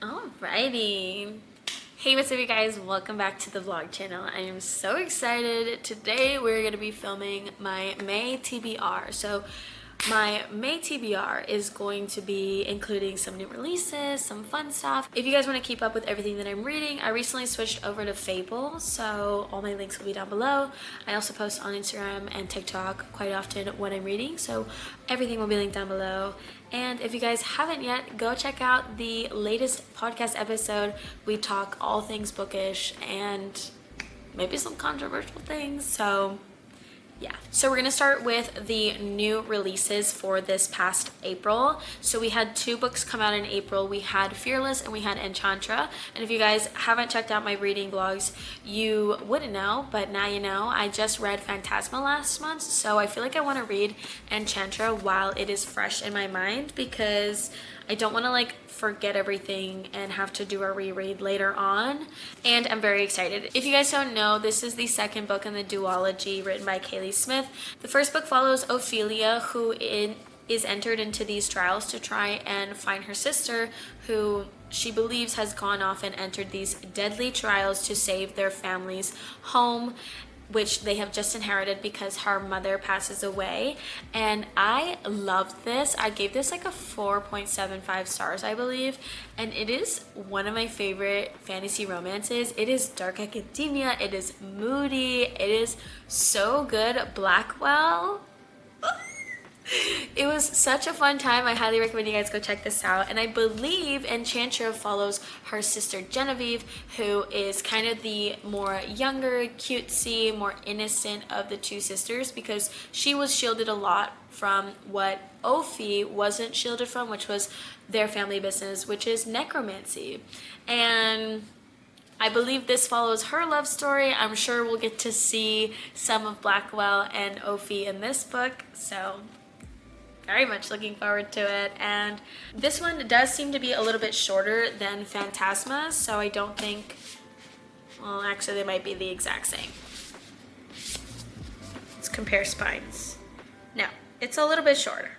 Alrighty. Hey, what's up you guys? Welcome back to the vlog channel. I am so excited. Today we're going to be filming my May TBR. So my May TBR is going to be including some new releases, some fun stuff. If you guys want to keep up with everything that I'm reading, I recently switched over to Fable, so all my links will be down below. I also post on Instagram and TikTok quite often what I'm reading, so everything will be linked down below. And if you guys haven't yet, go check out the latest podcast episode. We talk all things bookish and maybe some controversial things, so yeah. So we're gonna start with the new releases for this past April. So we had two books come out in April. We had Fearless and we had Enchantra. And if you guys haven't checked out my reading blogs, you wouldn't know, but now you know. I just read Phantasma last month, so I feel like I want to read Enchantra while it is fresh in my mind because I don't want to forget everything and have to do a reread later on, and I'm very excited. If you guys don't know, this is the second book in the duology written by Kaylee Smith. The first book follows Ophelia, who is entered into these trials to try and find her sister, who she believes has gone off and entered these deadly trials to save their family's home, which they have just inherited because her mother passes away. And I loved this. I gave this a 4.75 stars, I believe. And it is one of my favorite fantasy romances. It is dark academia. It is moody. It is so good. Blackwell. It was such a fun time. I highly recommend you guys go check this out. And I believe Enchantra follows her sister Genevieve, who is kind of the more younger, cutesy, more innocent of the two sisters, because she was shielded a lot from what Ophi wasn't shielded from, which was their family business, which is necromancy. And I believe this follows her love story. I'm sure we'll get to see some of Blackwell and Ophi in this book, so very much looking forward to it. And this one does seem to be a little bit shorter than Phantasma, so I don't think, well, actually they might be the exact same. Let's compare spines. No, it's a little bit shorter.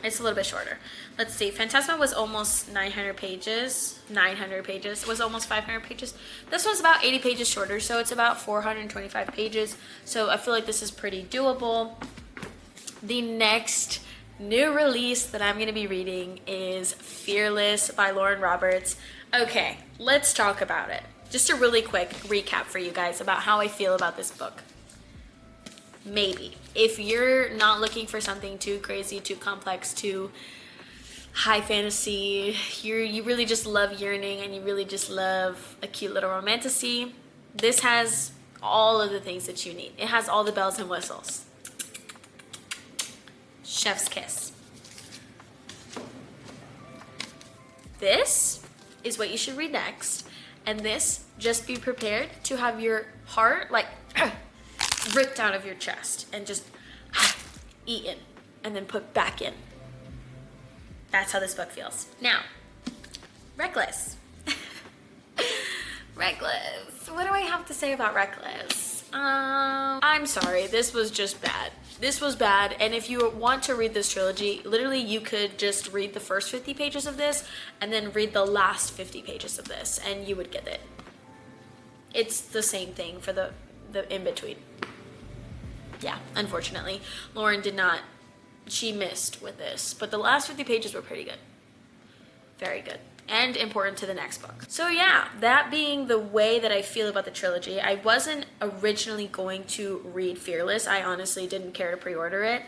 It's a little bit shorter. Let's see, Phantasma was almost 900 pages. 900 pages. It was almost 500 pages. This one's about 80 pages shorter, so it's about 425 pages. So I feel like this is pretty doable. The next new release that I'm going to be reading is Fearless by Lauren Roberts. Okay, let's talk about it. Just a really quick recap for you guys about how I feel about this book. Maybe. If you're not looking for something too crazy, too complex, too high fantasy, you really just love yearning and you really just love a cute little romantasy, this has all of the things that you need. It has all the bells and whistles. Chef's kiss. This is what you should read next, and this, just be prepared to have your heart ripped out of your chest and just eaten and then put back in. That's how this book feels. Now, Reckless. Reckless. What do I have to say about Reckless? I'm sorry, this was just bad. This was bad, and if you want to read this trilogy, literally you could just read the first 50 pages of this and then read the last 50 pages of this and you would get it. It's the same thing for the in-between. Yeah, unfortunately, Lauren did not, she missed with this, but the last 50 pages were pretty good. Very good. And important to the next book. So yeah, that being the way that I feel about the trilogy, I wasn't originally going to read Fearless. I honestly didn't care to pre-order it.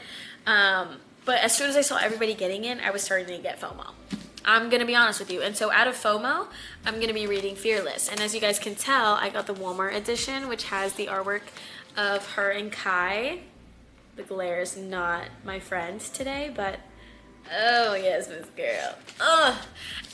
But as soon as I saw everybody getting in, I was starting to get FOMO. I'm gonna be honest with you. And so out of FOMO, I'm gonna be reading Fearless. And as you guys can tell, I got the Walmart edition, which has the artwork of her and Kai. The glare is not my friend today, but oh yes, Miss Girl. Ugh.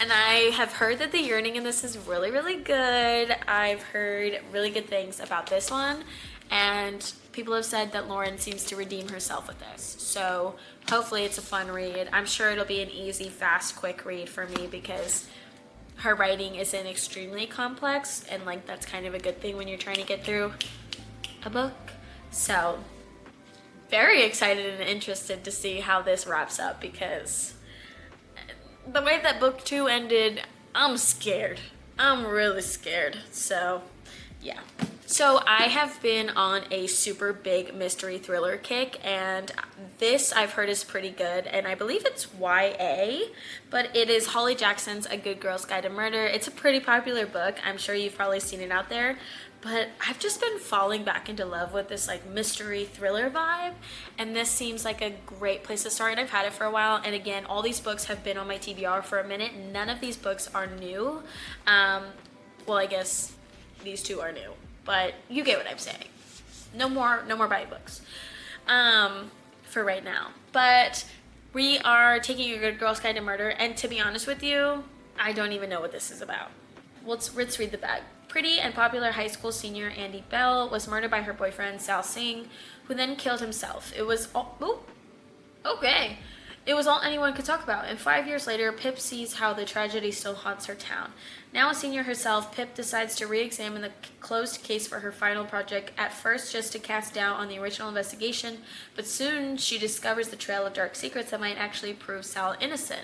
And I have heard that the yearning in this is really, really good. I've heard really good things about this one, and people have said that Lauren seems to redeem herself with this. So hopefully it's a fun read. I'm sure it'll be an easy, fast, quick read for me because her writing isn't extremely complex, and that's kind of a good thing when you're trying to get through a book. So very excited and interested to see how this wraps up because the way that book 2 ended, I'm scared. I'm really scared. So, yeah. So I have been on a super big mystery thriller kick, and this I've heard is pretty good, and I believe it's YA, but it is Holly Jackson's A Good Girl's Guide to Murder. It's a pretty popular book. I'm sure you've probably seen it out there, but I've just been falling back into love with this like mystery thriller vibe, and this seems like a great place to start, and I've had it for a while. And again, all these books have been on my TBR for a minute. None of these books are new. Well, I guess these two are new, but you get what I'm saying. No more Bible books for right now. But we are taking A Good Girl's Guide to Murder, and to be honest with you, I don't even know what this is about. Let's read the bag. Pretty and popular high school senior Andy Bell was murdered by her boyfriend Sal Singh, who then killed himself. It was all anyone could talk about. And 5 years later, Pip sees how the tragedy still haunts her town. Now a senior herself, Pip decides to re-examine the closed case for her final project, at first just to cast doubt on the original investigation, but soon she discovers the trail of dark secrets that might actually prove Sal innocent.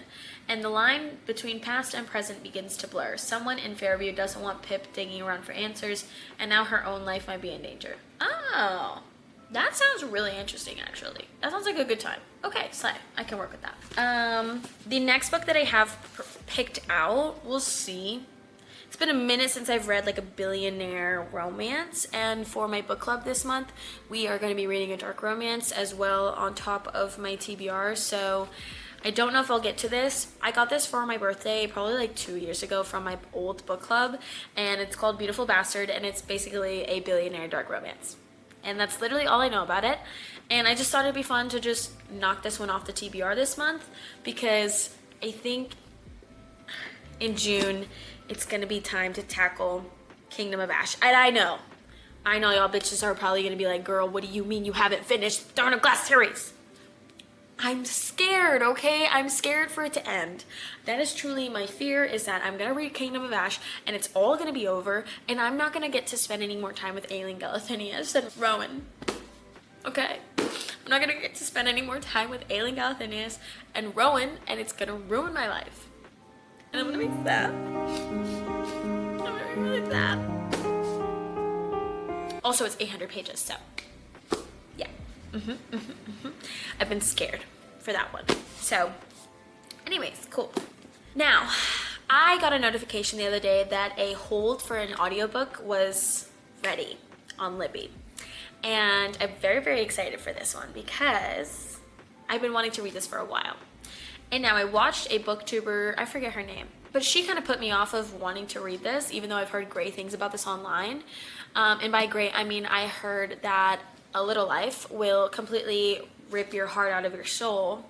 And the line between past and present begins to blur. Someone in Fairview doesn't want Pip digging around for answers, and now her own life might be in danger. Oh, that sounds really interesting, actually. That sounds like a good time. Okay, slay. I can work with that. The next book that I have picked out, we'll see. It's been a minute since I've read like a billionaire romance, and for my book club this month, we are going to be reading a dark romance as well on top of my TBR, so I don't know if I'll get to this. I got this for my birthday probably like 2 years ago from my old book club, and it's called Beautiful Bastard, and it's basically a billionaire dark romance. And that's literally all I know about it. And I just thought it'd be fun to just knock this one off the TBR this month, because I think in June it's gonna be time to tackle Kingdom of Ash. And I know y'all bitches are probably gonna be like, girl, what do you mean you haven't finished Throne of Glass series? I'm scared, okay? I'm scared for it to end. That is truly my fear, is that I'm gonna read Kingdom of Ash and it's all gonna be over, and I'm not gonna get to spend any more time with Aelin Galathynius and Rowan. Okay? I'm not gonna get to spend any more time with Aelin Galathynius and Rowan, and it's gonna ruin my life. And I'm gonna be sad. I'm gonna be really sad. Also, it's 800 pages, so yeah. I've been scared for that one. So anyways, cool. Now, I got a notification the other day that a hold for an audiobook was ready on Libby. And I'm very, very excited for this one because I've been wanting to read this for a while. And now I watched a booktuber, I forget her name, but she kind of put me off of wanting to read this, even though I've heard great things about this online. And by great, I mean I heard that A Little Life will completely rip your heart out of your soul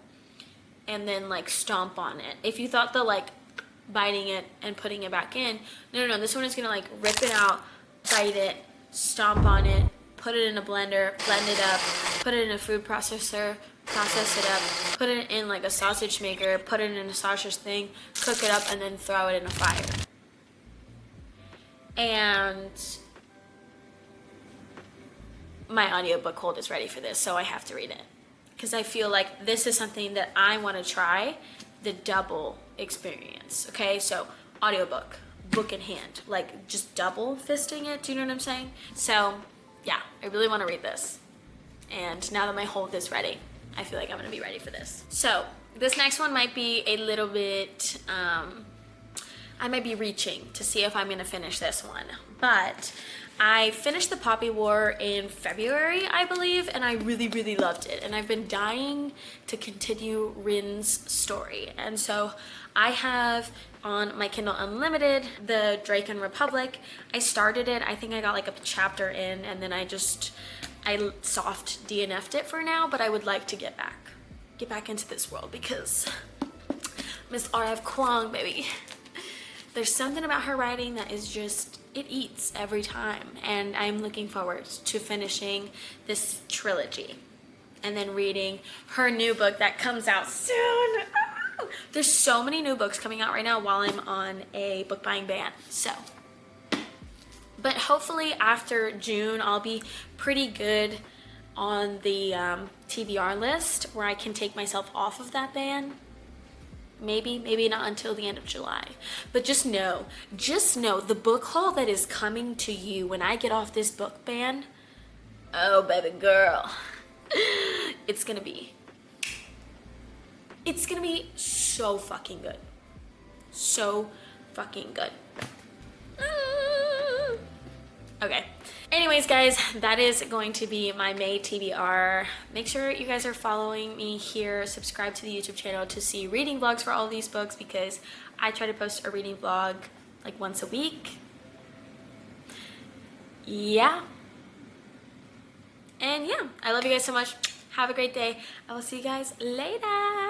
and then like stomp on it. If you thought the like biting it and putting it back in, no, this one is gonna like rip it out, bite it, stomp on it, put it in a blender, blend it up, put it in a food processor, process it up, put it in like a sausage maker, put it in a sausage thing, cook it up, and then throw it in a fire. And my audiobook hold is ready for this, so I have to read it. Because I feel like this is something that I want to try, the double experience. Okay, so audiobook, book in hand, like just double fisting it, do you know what I'm saying? So yeah, I really want to read this. And now that my hold is ready, I feel like I'm gonna be ready for this. So this next one might be a little bit, I might be reaching to see if I'm gonna finish this one. But I finished The Poppy War in February, I believe, and I really, really loved it. And I've been dying to continue Rin's story. And so I have on my Kindle Unlimited, the Drake and Republic. I started it, I think I got like a chapter in, and then I soft DNF'd it for now, but I would like to get back into this world because Miss R.F. Kuang, baby. There's something about her writing that is just, it eats every time, and I'm looking forward to finishing this trilogy and then reading her new book that comes out soon. There's so many new books coming out right now while I'm on a book buying ban, so. But hopefully after June, I'll be pretty good on the TBR list where I can take myself off of that ban. maybe not until the end of July. But just know the book haul that is coming to you when I get off this book ban, oh baby girl, it's gonna be so fucking good. So fucking good. Okay. Anyways, guys, that is going to be my May TBR. Make sure you guys are following me here. Subscribe to the YouTube channel to see reading vlogs for all these books, because I try to post a reading vlog like once a week. Yeah. And yeah, I love you guys so much. Have a great day. I will see you guys later.